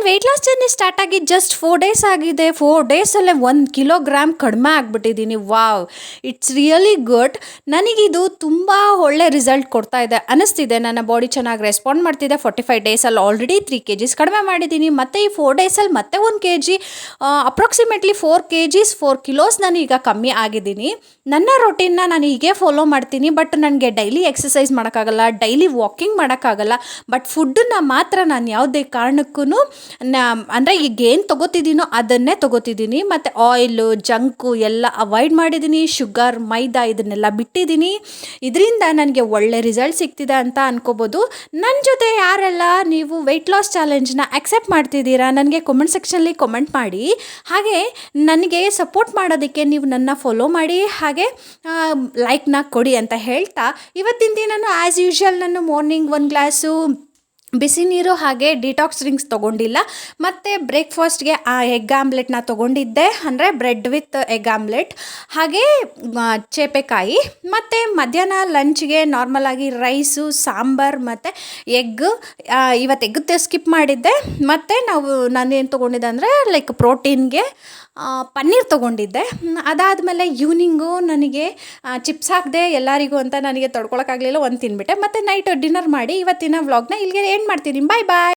Weight loss journey start ಆಗಿ just 4 days ಆಗಿದೆ. 4 ಡೇಸಲ್ಲೇ 1 ಕಿಲೋಗ್ರಾಮ್ ಕಡಿಮೆ ಆಗಿಬಿಟ್ಟಿದ್ದೀನಿ. Wow, it's really good. ನನಗಿದು ತುಂಬ ಒಳ್ಳೆ ರಿಸಲ್ಟ್ ಕೊಡ್ತಾ ಇದೆ ಅನ್ನಿಸ್ತಿದೆ. ನನ್ನ ಬಾಡಿ ಚೆನ್ನಾಗಿ ರೆಸ್ಪಾಂಡ್ ಮಾಡ್ತಿದೆ. 45 ಡೇಸಲ್ಲಿ ಆಲ್ರೆಡಿ 3 kgs ಕಡಿಮೆ ಮಾಡಿದ್ದೀನಿ. ಮತ್ತು ಈ 4 ಡೇಸಲ್ಲಿ ಮತ್ತೆ 1 kg, ಅಪ್ರಾಕ್ಸಿಮೇಟ್ಲಿ 4 kgs 4 kilos ನಾನು ಈಗ ಕಮ್ಮಿ ಆಗಿದ್ದೀನಿ. ನನ್ನ ರೊಟೀನ್ನ ನಾನು ಹೀಗೆ ಫಾಲೋ ಮಾಡ್ತೀನಿ. ಬಟ್ ನನಗೆ ಡೈಲಿ ಎಕ್ಸಸೈಸ್ ಮಾಡೋಕ್ಕಾಗಲ್ಲ, ಡೈಲಿ ವಾಕಿಂಗ್ ಮಾಡೋಕ್ಕಾಗಲ್ಲ. ಬಟ್ ಫುಡ್ಡನ್ನು ಮಾತ್ರ ನಾನು ಯಾವುದೇ ಕಾರಣಕ್ಕೂ ಅಂದರೆ ಈಗ ಏನು ತೊಗೋತಿದ್ದೀನೋ ಅದನ್ನೇ ತೊಗೋತಿದ್ದೀನಿ. ಮತ್ತು ಆಯಿಲು, ಜಂಕು ಎಲ್ಲ ಅವಾಯ್ಡ್ ಮಾಡಿದ್ದೀನಿ. ಶುಗರ್, ಮೈದಾ ಇದನ್ನೆಲ್ಲ ಬಿಟ್ಟಿದ್ದೀನಿ. ಇದರಿಂದ ನನಗೆ ಒಳ್ಳೆ ರಿಸಲ್ಟ್ ಸಿಗ್ತಿದೆ ಅಂತ ಅನ್ಕೋಬೋದು. ನನ್ನ ಜೊತೆ ಯಾರೆಲ್ಲ ನೀವು ವೆಯ್ಟ್ ಲಾಸ್ ಚಾಲೆಂಜ್ನ ಅಕ್ಸೆಪ್ಟ್ ಮಾಡ್ತಿದ್ದೀರಾ ನನಗೆ ಕಾಮೆಂಟ್ ಸೆಕ್ಷನಲ್ಲಿ ಕಾಮೆಂಟ್ ಮಾಡಿ. ಹಾಗೆ ನನಗೆ ಸಪೋರ್ಟ್ ಮಾಡೋದಕ್ಕೆ ನೀವು ನನ್ನ ಫಾಲೋ ಮಾಡಿ, ಹಾಗೆ ಲೈಕ್ನ ಕೊಡಿ ಅಂತ ಹೇಳ್ತಾ, ಇವತ್ತಿನ ದಿನ ಆ್ಯಸ್ ಯೂಶ್ವಲ್ ನಾನು ಮಾರ್ನಿಂಗ್ 1 ಗ್ಲಾಸು ಬಿಸಿ ನೀರು ಹಾಗೆ ಡಿಟಾಕ್ಸ್ ಡ್ರಿಂಕ್ಸ್ ತೊಗೊಂಡಿಲ್ಲ. ಮತ್ತು ಬ್ರೇಕ್ಫಾಸ್ಟ್ಗೆ ಎಗ್ ಆಮ್ಲೆಟ್ನ ತೊಗೊಂಡಿದ್ದೆ, ಅಂದರೆ ಬ್ರೆಡ್ ವಿತ್ ಎಗ್ ಆಮ್ಲೆಟ್, ಹಾಗೆ ಚೇಪೆಕಾಯಿ. ಮತ್ತು ಮಧ್ಯಾಹ್ನ ಲಂಚ್ಗೆ ನಾರ್ಮಲಾಗಿ ರೈಸು, ಸಾಂಬಾರು ಮತ್ತು ಎಗ್. ಇವತ್ತು ಎಗ್ ಸ್ಕಿಪ್ ಮಾಡಿದ್ದೆ. ಮತ್ತು ನಾನೇನು ತೊಗೊಂಡಿದ್ದೆ ಅಂದರೆ ಲೈಕ್ ಪ್ರೋಟೀನ್ಗೆ ಪನ್ನೀರ್ ತೊಗೊಂಡಿದ್ದೆ. ಅದಾದಮೇಲೆ ಈವ್ನಿಂಗು ನನಗೆ ಚಿಪ್ಸ್ ಹಾಕಿದೆ ಎಲ್ಲರಿಗೂ ಅಂತ ನನಗೆ ತಡ್ಕೊಳಕ್ಕಾಗಲಿಲ್ಲ, ಒಂದು ತಿಂದುಬಿಟ್ಟೆ. ಮತ್ತು ನೈಟ್ ಡಿನ್ನರ್ ಮಾಡಿ ಇವತ್ತಿನ ವ್ಲಾಗ್ನ ಇಲ್ಲಿಗೆ ಎಂಡ್ ಮಾಡ್ತೀನಿ. ಬಾಯ್ ಬಾಯ್.